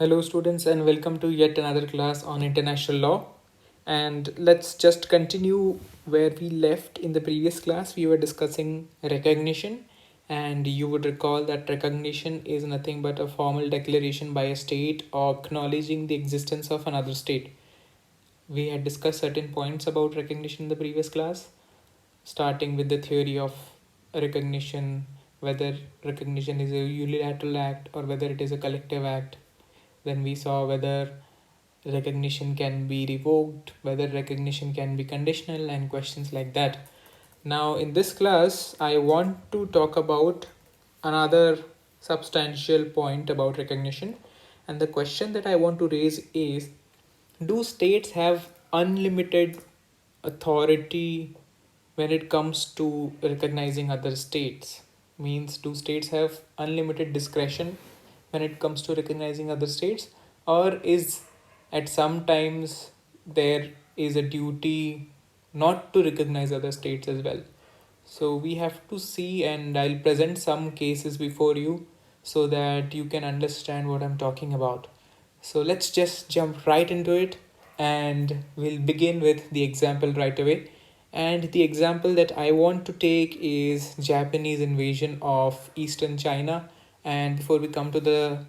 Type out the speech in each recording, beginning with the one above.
Hello, students, and welcome to yet another class on international law. And let's just continue where we left in the previous class. We were discussing recognition, and you would recall that recognition is nothing but a formal declaration by a state acknowledging the existence of another state. We had discussed certain points about recognition in the previous class, starting with the theory of recognition, whether recognition is a unilateral act or whether it is a collective act. Then we saw whether recognition can be revoked, whether recognition can be conditional, and questions like that. Now, in this class, I want to talk about another substantial point about recognition. And the question that I want to raise is, do states have unlimited authority when it comes to recognizing other states? Means, do states have unlimited discretion when it comes to recognizing other states, or is at some times there is a duty not to recognize other states as well? So we have to see, and I'll present some cases before you so that you can understand what I'm talking about. So let's just jump right into it, and we'll begin with the example right away. And the example that I want to take is Japanese invasion of eastern China. And before we come to the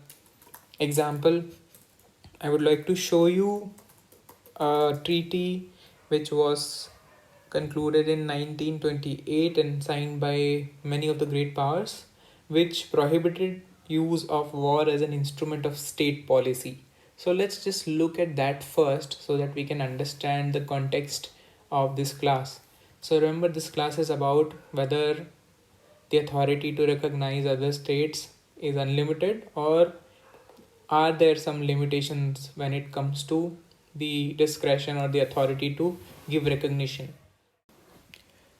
example, I would like to show you a treaty which was concluded in 1928 and signed by many of the great powers, which prohibited use of war as an instrument of state policy. So let's just look at that first so that we can understand the context of this class. So remember, this class is about whether the authority to recognize other states is unlimited, or are there some limitations when it comes to the discretion or the authority to give recognition.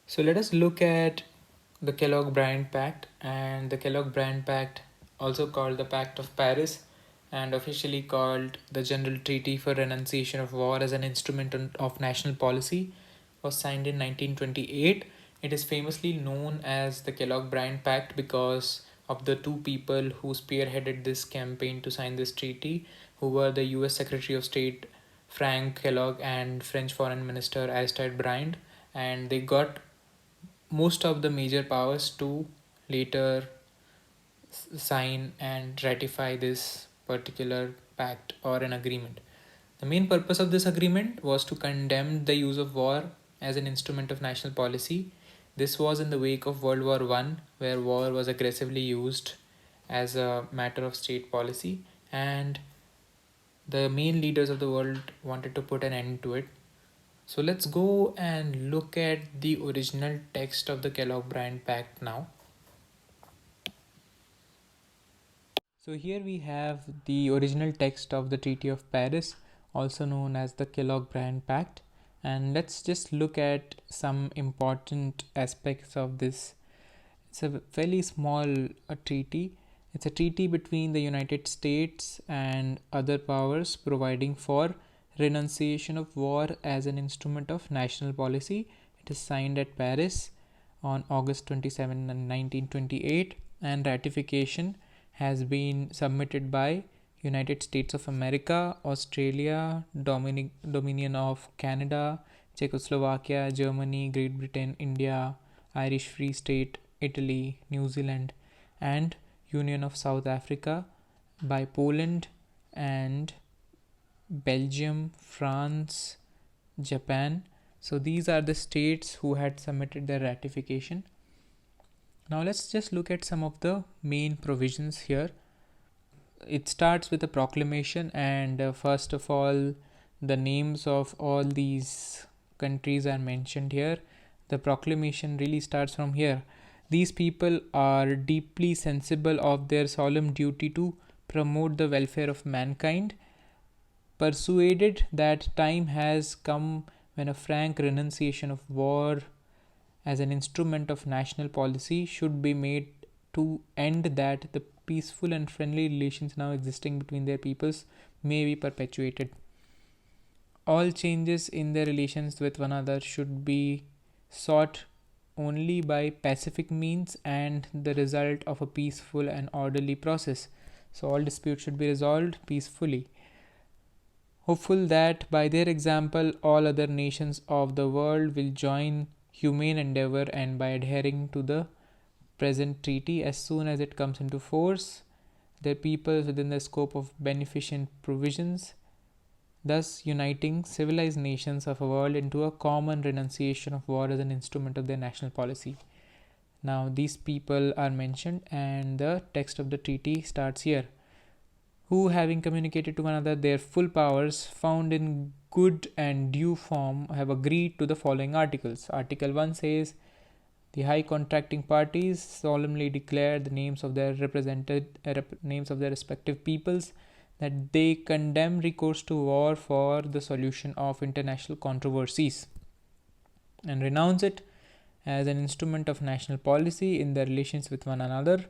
So let us look at the Kellogg-Briand Pact, and the Kellogg-Briand Pact, also called the Pact of Paris and officially called the General Treaty for Renunciation of War as an Instrument of National Policy, was signed in 1928. It is famously known as the Kellogg-Briand Pact because of the two people who spearheaded this campaign to sign this treaty, who were the US Secretary of State Frank Kellogg and French Foreign Minister Aristide Briand, and they got most of the major powers to later sign and ratify this particular pact or an agreement. The main purpose of this agreement was to condemn the use of war as an instrument of national policy. This was in the wake of World War One, where war was aggressively used as a matter of state policy, and the main leaders of the world wanted to put an end to it. So let's go and look at the original text of the Kellogg-Briand Pact now. So here we have the original text of the Treaty of Paris, also known as the Kellogg-Briand Pact. And let's just look at some important aspects of this. It's a fairly small treaty. It's a treaty between the United States and other powers providing for renunciation of war as an instrument of national policy. It is signed at Paris on August 27, 1928, and ratification has been submitted by United States of America, Australia, Dominion of Canada, Czechoslovakia, Germany, Great Britain, India, Irish Free State, Italy, New Zealand, and Union of South Africa, by Poland and Belgium, France, Japan. So these are the states who had submitted their ratification. Now let's just look at some of the main provisions here. It starts with a proclamation, and first of all, the names of all these countries are mentioned here. The proclamation really starts from here. These people are deeply sensible of their solemn duty to promote the welfare of mankind, persuaded that time has come when a frank renunciation of war as an instrument of national policy should be made to end that the peaceful and friendly relations now existing between their peoples may be perpetuated. All changes in their relations with one another should be sought only by pacific means and the result of a peaceful and orderly process. So all disputes should be resolved peacefully. Hopeful that by their example, all other nations of the world will join humane endeavor, and by adhering to the present treaty as soon as it comes into force, their peoples within the scope of beneficent provisions, thus uniting civilized nations of a world into a common renunciation of war as an instrument of their national policy. Now, these people are mentioned, and the text of the treaty starts here. Who, having communicated to one another their full powers, found in good and due form, have agreed to the following articles. Article 1 says, the high contracting parties solemnly declare the names of their respective peoples, that they condemn recourse to war for the solution of international controversies, and renounce it as an instrument of national policy in their relations with one another.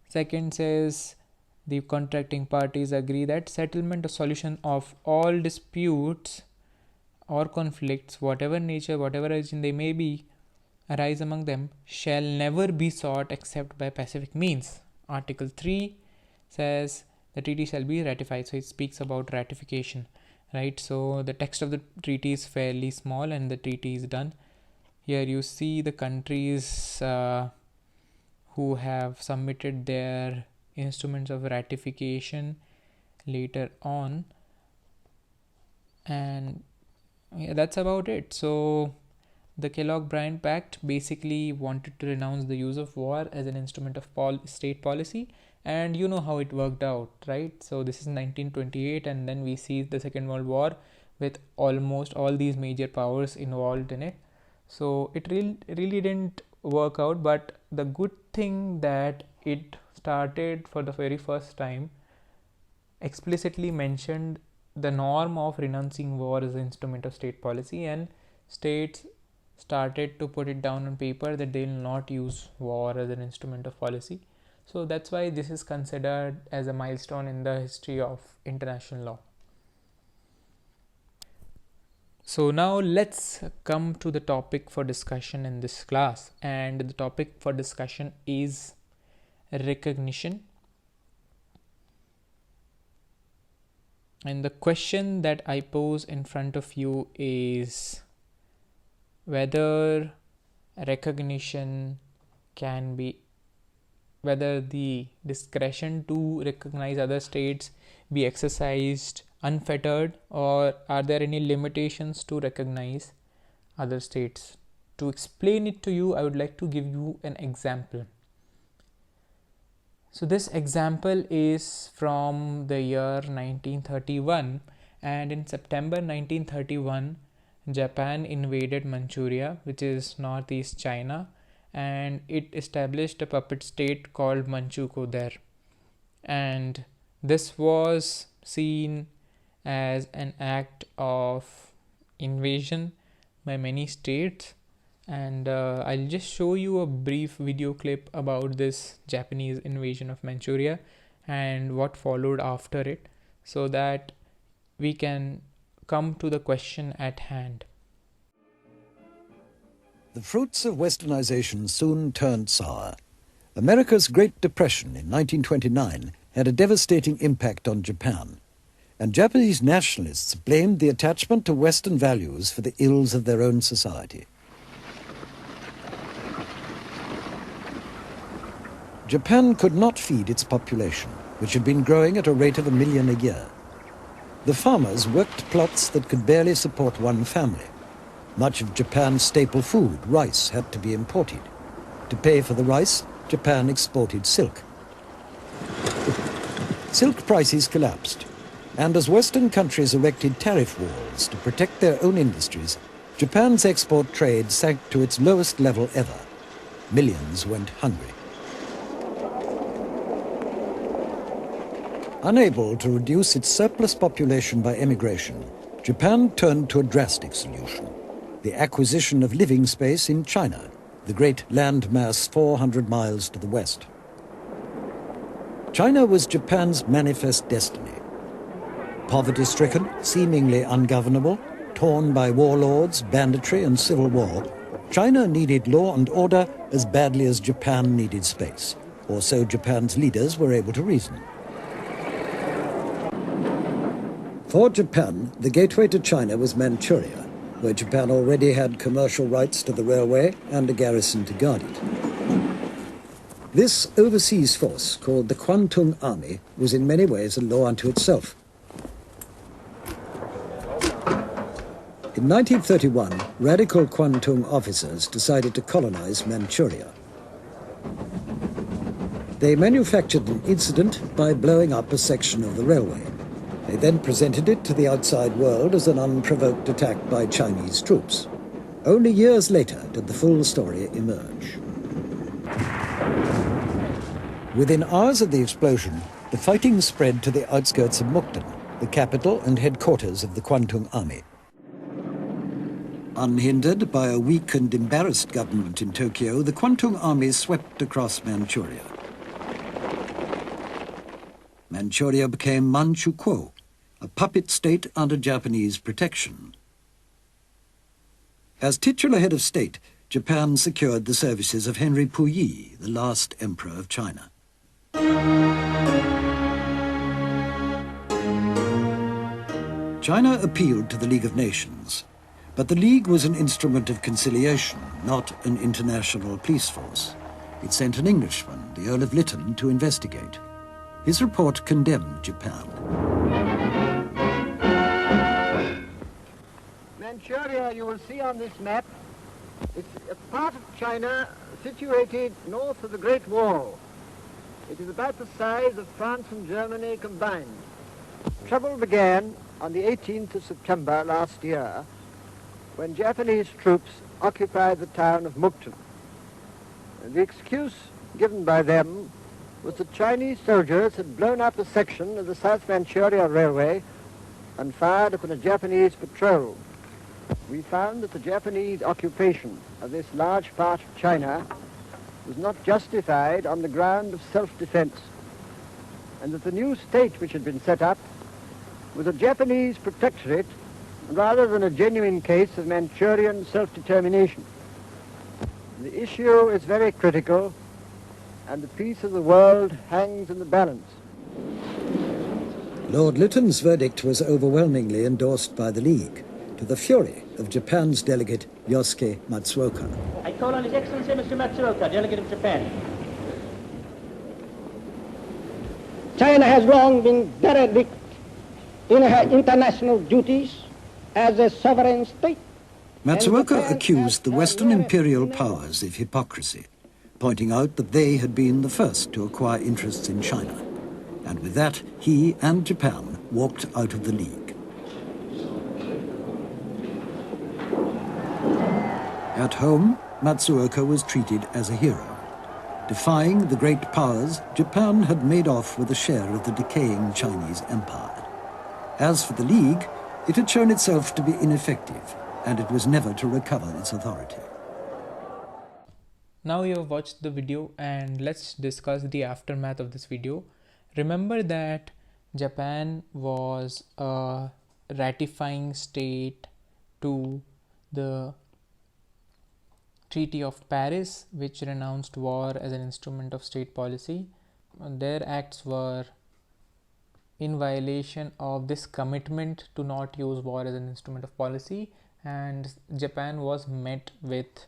Second says, the contracting parties agree that settlement or solution of all disputes or conflicts, whatever nature, whatever origin they may be, arise among them, shall never be sought except by pacific means. Article 3 says the treaty shall be ratified. So it speaks about ratification, right? So the text of the treaty is fairly small and the treaty is done. Here you see the countries who have submitted their instruments of ratification later on, and yeah, that's about it. So the Kellogg-Briand Pact basically wanted to renounce the use of war as an instrument of state policy, and you know how it worked out, right? So this is 1928, and then we see the Second World War with almost all these major powers involved in it. So it really didn't work out, but the good thing that it started for the very first time explicitly mentioned the norm of renouncing war as an instrument of state policy, and states started to put it down on paper that they will not use war as an instrument of policy. So that's why this is considered as a milestone in the history of international law. So now let's come to the topic for discussion in this class, and the topic for discussion is recognition. And the question that I pose in front of you is whether recognition can be, whether the discretion to recognize other states be exercised unfettered, or are there any limitations to recognize other states. To explain it to you, I would like to give you an example. So this example is from the year 1931, and in September 1931, Japan invaded Manchuria, which is northeast China, and it established a puppet state called Manchukuo there. And this was seen as an act of invasion by many states, and I'll just show you a brief video clip about this Japanese invasion of Manchuria and what followed after it, so that we can come to the question at hand. The fruits of westernization soon turned sour. America's Great Depression in 1929 had a devastating impact on Japan, and Japanese nationalists blamed the attachment to Western values for the ills of their own society. Japan could not feed its population, which had been growing at a rate of 1 million a year. The farmers worked plots that could barely support one family. Much of Japan's staple food, rice, had to be imported. To pay for the rice, Japan exported silk. Silk prices collapsed, and as Western countries erected tariff walls to protect their own industries, Japan's export trade sank to its lowest level ever. Millions went hungry. Unable to reduce its surplus population by emigration, Japan turned to a drastic solution: the acquisition of living space in China, the great landmass 400 miles to the west. China was Japan's manifest destiny. Poverty-stricken, seemingly ungovernable, torn by warlords, banditry, and civil war, China needed law and order as badly as Japan needed space, or so Japan's leaders were able to reason. For Japan, the gateway to China was Manchuria, where Japan already had commercial rights to the railway and a garrison to guard it. This overseas force, called the Kwantung Army, was in many ways a law unto itself. In 1931, radical Kwantung officers decided to colonize Manchuria. They manufactured an incident by blowing up a section of the railway. They then presented it to the outside world as an unprovoked attack by Chinese troops. Only years later did the full story emerge. Within hours of the explosion, the fighting spread to the outskirts of Mukden, the capital and headquarters of the Kwantung Army. Unhindered by a weak and embarrassed government in Tokyo, the Kwantung Army swept across Manchuria. Manchuria became Manchukuo, a puppet state under Japanese protection. As titular head of state, Japan secured the services of Henry Puyi, the last emperor of China. China appealed to the League of Nations, but the League was an instrument of conciliation, not an international police force. It sent an Englishman, the Earl of Lytton, to investigate. His report condemned Japan. Manchuria, you will see on this map, it's a part of China situated north of the Great Wall. It is about the size of France and Germany combined. Trouble began on the 18th of September last year when Japanese troops occupied the town of Mukden. The excuse given by them was that Chinese soldiers had blown up a section of the South Manchuria Railway and fired upon a Japanese patrol. We found that the Japanese occupation of this large part of China was not justified on the ground of self-defense, and that the new state which had been set up was a Japanese protectorate rather than a genuine case of Manchurian self-determination. The issue is very critical, and the peace of the world hangs in the balance. Lord Lytton's verdict was overwhelmingly endorsed by the League, to the fury of Japan's delegate Yosuke Matsuoka. I call on His Excellency Mr. Matsuoka, delegate of Japan. China has long been derelict in her international duties as a sovereign state. Matsuoka accused the Western imperial powers of hypocrisy, pointing out that they had been the first to acquire interests in China. And with that, he and Japan walked out of the League. At home, Matsuoka was treated as a hero. Defying the great powers, Japan had made off with a share of the decaying Chinese empire. As for the League, it had shown itself to be ineffective, and it was never to recover its authority. Now you have watched the video, and let's discuss the aftermath of this video. Remember that Japan was a ratifying state to the Treaty of Paris, which renounced war as an instrument of state policy. Their acts were in violation of this commitment to not use war as an instrument of policy, and Japan was met with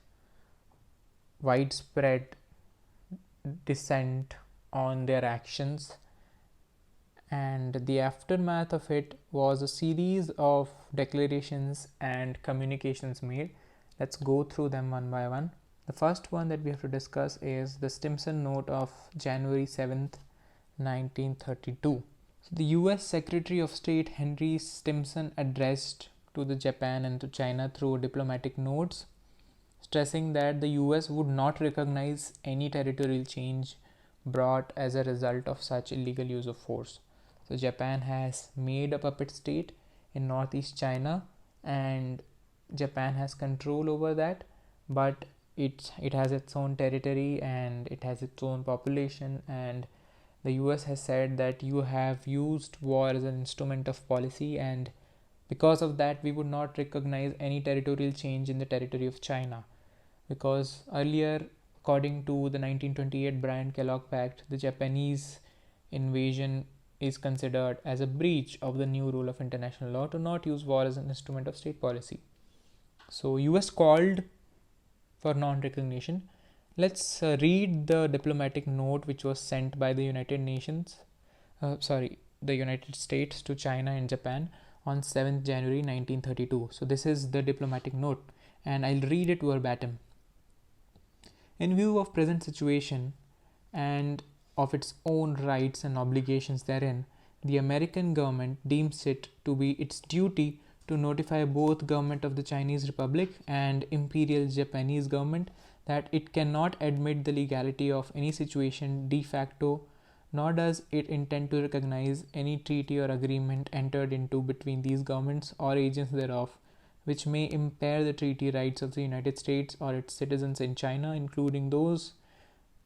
widespread dissent on their actions, and the aftermath of it was a series of declarations and communications made. Let's go through them one by one. The first one that we have to discuss is the Stimson Note of January 7th, 1932. So the US Secretary of State Henry Stimson addressed to the Japan and to China through diplomatic notes, stressing that the US would not recognize any territorial change brought as a result of such illegal use of force. So Japan has made a puppet state in northeast China, and Japan has control over that, but it has its own territory and it has its own population, and the US has said that you have used war as an instrument of policy, and because of that we would not recognize any territorial change in the territory of China, because earlier, according to the 1928 Bryan-Kellogg Pact, the Japanese invasion is considered as a breach of the new rule of international law to not use war as an instrument of state policy. So US called for non-recognition. Let's read the diplomatic note which was sent by the the United States to China and Japan on 7th January 1932. So this is the diplomatic note, and I'll read it verbatim. In view of present situation and of its own rights and obligations therein, the American government deems it to be its duty to notify both government of the Chinese Republic and Imperial Japanese government that it cannot admit the legality of any situation de facto, nor does it intend to recognize any treaty or agreement entered into between these governments or agents thereof, which may impair the treaty rights of the United States or its citizens in China, including those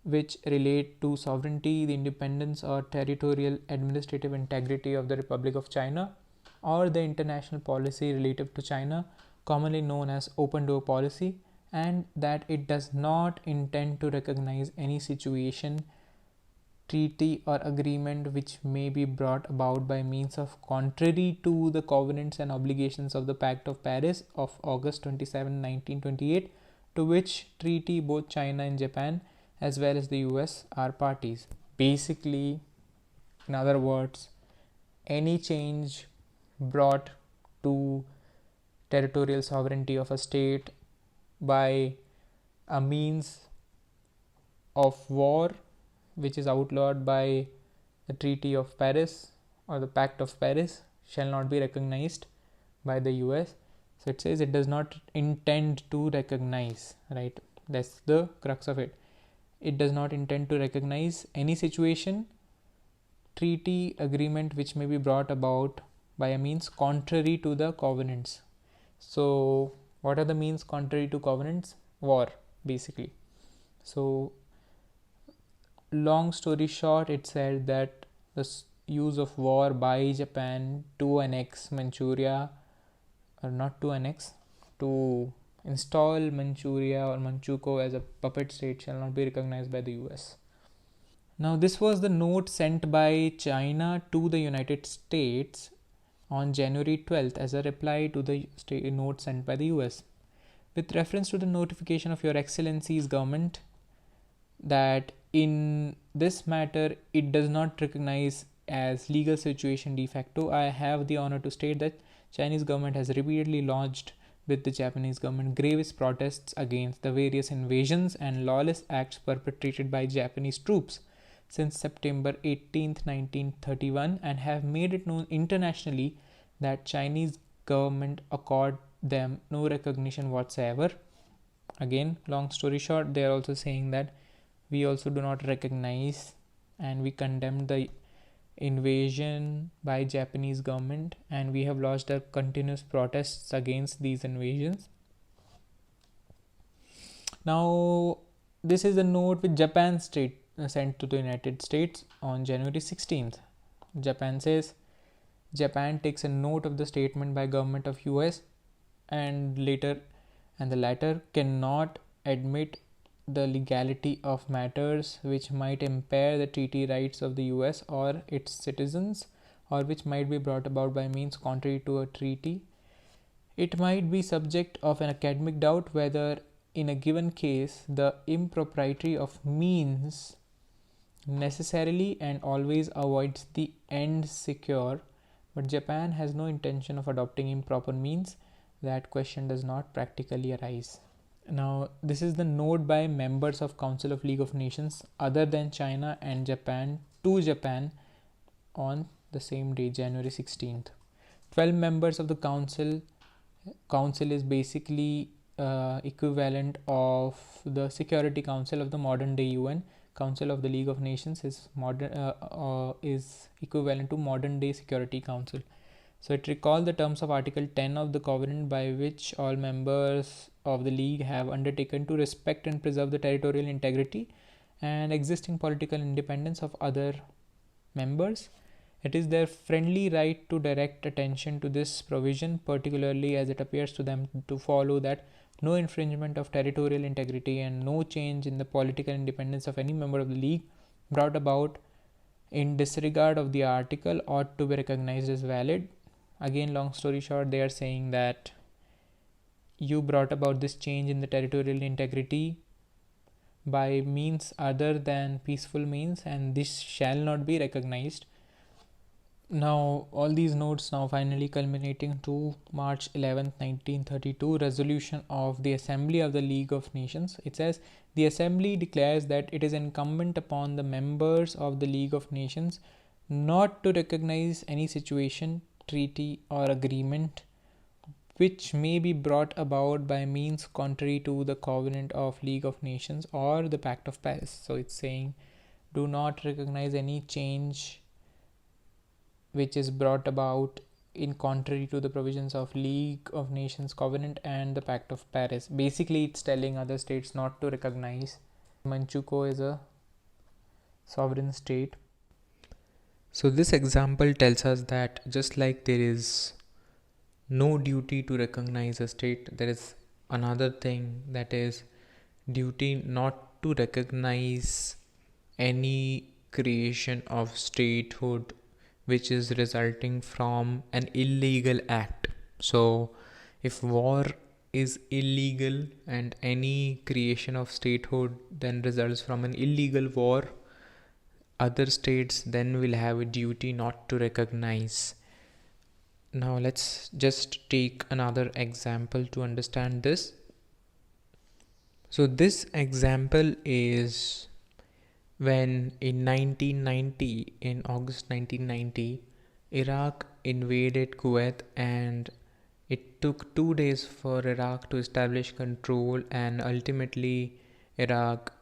which relate to sovereignty, the independence or territorial administrative integrity of the Republic of China, or the international policy relative to China, commonly known as open door policy, and that it does not intend to recognize any situation, treaty or agreement which may be brought about by means of contrary to the covenants and obligations of the Pact of Paris of August 27, 1928, to which treaty both China and Japan as well as the US are parties. Basically, in other words, any change brought to territorial sovereignty of a state by a means of war which is outlawed by the Treaty of Paris or the Pact of Paris shall not be recognized by the US. So it says it does not intend to recognize, right? That's the crux of it. It does not intend to recognize any situation, treaty, agreement which may be brought about by a means contrary to the covenants. So what are the means contrary to covenants? War, basically. So long story short, it said that the use of war by Japan to annex Manchuria, or not to annex, to install Manchuria or Manchukuo as a puppet state shall not be recognized by the US. Now, this was the note sent by China to the United States on January 12th as a reply to the note sent by the US. With reference to the notification of Your Excellency's government that in this matter it does not recognize as legal situation de facto, I have the honor to state that Chinese government has repeatedly lodged with the Japanese government gravest protests against the various invasions and lawless acts perpetrated by Japanese troops since September 18, 1931, and have made it known internationally that Chinese government accord them no recognition whatsoever. Again, long story short, they are also saying that we also do not recognize and we condemn the invasion by Japanese government, and we have lodged a continuous protests against these invasions. Now, this is a note which Japan sent to the United States on January 16th. Japan says, Japan takes a note of the statement by government of US and the latter cannot admit the legality of matters which might impair the treaty rights of the US or its citizens, or which might be brought about by means contrary to a treaty. It might be subject of an academic doubt whether in a given case the impropriety of means necessarily and always avoids the end secure, but Japan has no intention of adopting improper means. That question does not practically arise. Now, this is the note by members of Council of League of Nations other than China and Japan to Japan on the same day, January 16th. 12 members of the council is basically equivalent of the Security Council of the modern day UN. Council of the League of Nations is equivalent to modern day Security Council. So it recalls the terms of Article 10 of the Covenant, by which all members of the League have undertaken to respect and preserve the territorial integrity and existing political independence of other members. It is their friendly right to direct attention to this provision, particularly as it appears to them to follow that no infringement of territorial integrity and no change in the political independence of any member of the League brought about in disregard of the article ought to be recognized as valid. Again, long story short, they are saying that you brought about this change in the territorial integrity by means other than peaceful means, and this shall not be recognized. Now, all these notes now finally culminating to March 11th, 1932 resolution of the Assembly of the League of Nations. It says, the Assembly declares that it is incumbent upon the members of the League of Nations not to recognize any situation, treaty, or agreement which may be brought about by means contrary to the Covenant of League of Nations or the Pact of Paris. So it's saying, do not recognize any change which is brought about in contrary to the provisions of League of Nations Covenant and the Pact of Paris. Basically, it's telling other states not to recognize Manchukuo as a sovereign state. So this example tells us that just like there is no duty to recognize a state, there is another thing, that is duty not to recognize any creation of statehood which is resulting from an illegal act. So if war is illegal and any creation of statehood then results from an illegal war, other states then will have a duty not to recognize. Now let's just take another example to understand this. So this example is when in 1990, in August 1990, Iraq invaded Kuwait, and it took 2 days for Iraq to establish control, and ultimately Iraq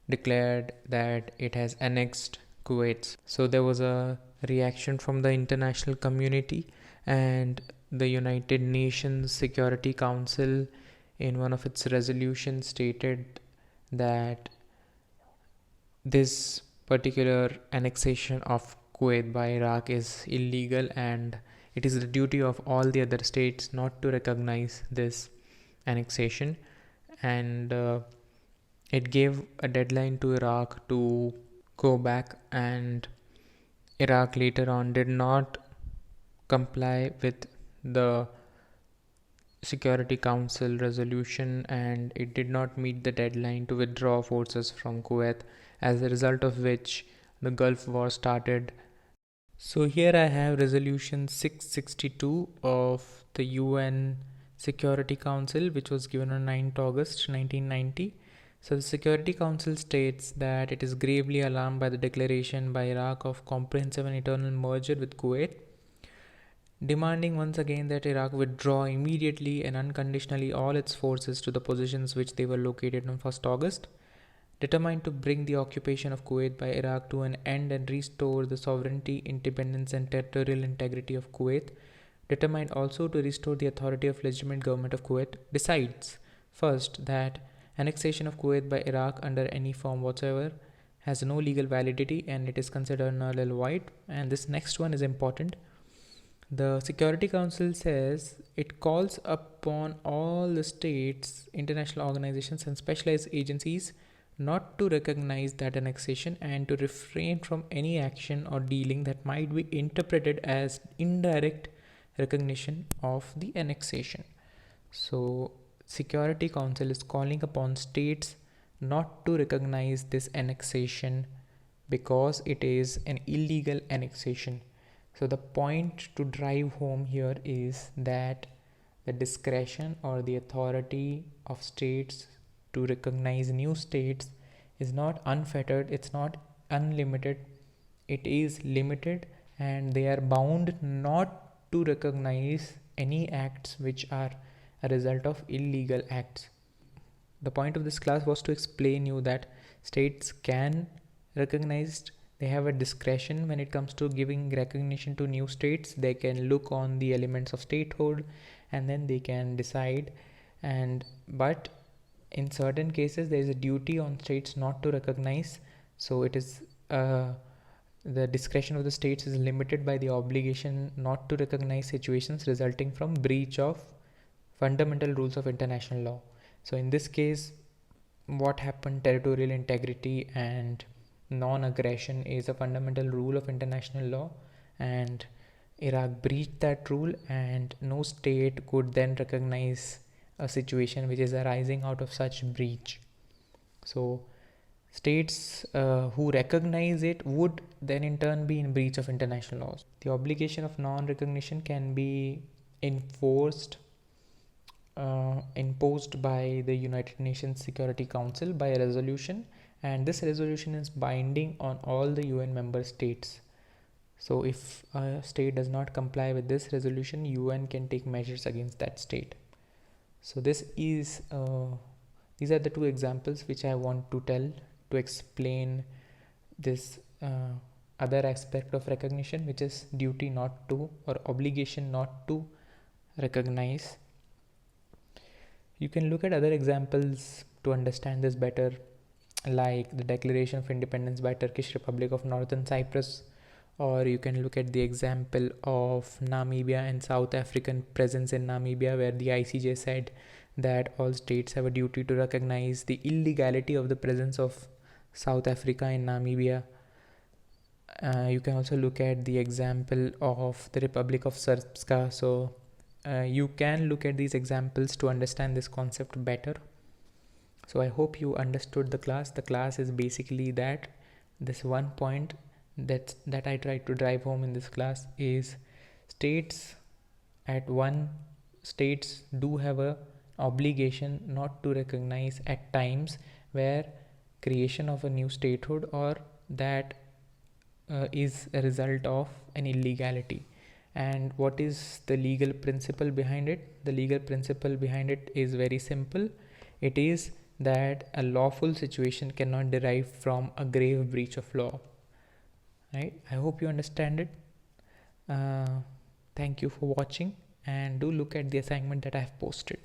declared that it has annexed Kuwait. So there was a reaction from the international community, and the United Nations Security Council in one of its resolutions stated that this particular annexation of Kuwait by Iraq is illegal, and it is the duty of all the other states not to recognize this annexation. And it gave a deadline to Iraq to go back, and Iraq later on did not comply with the Security Council resolution, and it did not meet the deadline to withdraw forces from Kuwait, as a result of which the Gulf War started. So here I have resolution 662 of the UN Security Council, which was given on 9th August 1990. So the Security Council states that it is gravely alarmed by the declaration by Iraq of comprehensive and eternal merger with Kuwait, demanding once again that Iraq withdraw immediately and unconditionally all its forces to the positions which they were located on 1st August, determined to bring the occupation of Kuwait by Iraq to an end and restore the sovereignty, independence and territorial integrity of Kuwait, determined also to restore the authority of legitimate government of Kuwait, decides, first, that annexation of Kuwait by Iraq under any form whatsoever has no legal validity and it is considered null and void. And this next one is important. The Security Council says it calls upon all the states, international organizations and specialized agencies not to recognize that annexation and to refrain from any action or dealing that might be interpreted as indirect recognition of the annexation. So Security Council is calling upon states not to recognize this annexation because it is an illegal annexation. So the point to drive home here is that the discretion or the authority of states to recognize new states is not unfettered, it's not unlimited, it is limited, and they are bound not to recognize any acts which are a result of illegal acts. The point of this class was to explain you that states can recognize, they have a discretion when it comes to giving recognition to new states. They can look on the elements of statehood and then they can decide, but in certain cases there is a duty on states not to recognize. So it is the discretion of the states is limited by the obligation not to recognize situations resulting from breach of fundamental rules of international law. So in this case, what happened, territorial integrity and non-aggression is a fundamental rule of international law, and Iraq breached that rule, and no state could then recognize a situation which is arising out of such breach. So states who recognize it would then in turn be in breach of international laws. The obligation of non-recognition can be imposed by the United Nations Security Council by a resolution, and this resolution is binding on all the UN member states. So if a state does not comply with this resolution, UN can take measures against that state. So these are the two examples which I want to tell to explain this other aspect of recognition, which is duty not to, or obligation not to recognize. You can look at other examples to understand this better, like the Declaration of Independence by Turkish Republic of Northern Cyprus, or you can look at the example of Namibia and South African presence in Namibia, where the ICJ said that all states have a duty to recognize the illegality of the presence of South Africa in Namibia. You can also look at the example of the Republic of Srpska. So you can look at these examples to understand this concept better. So I hope you understood the class. The class is basically that. This one point that I tried to drive home in this class is states do have a obligation not to recognize at times where creation of a new statehood or that is a result of an illegality. And what is the legal principle behind it? The legal principle behind it is very simple. It is that a lawful situation cannot derive from a grave breach of law. Right? I hope you understand it. Thank you for watching, and do look at the assignment that I have posted.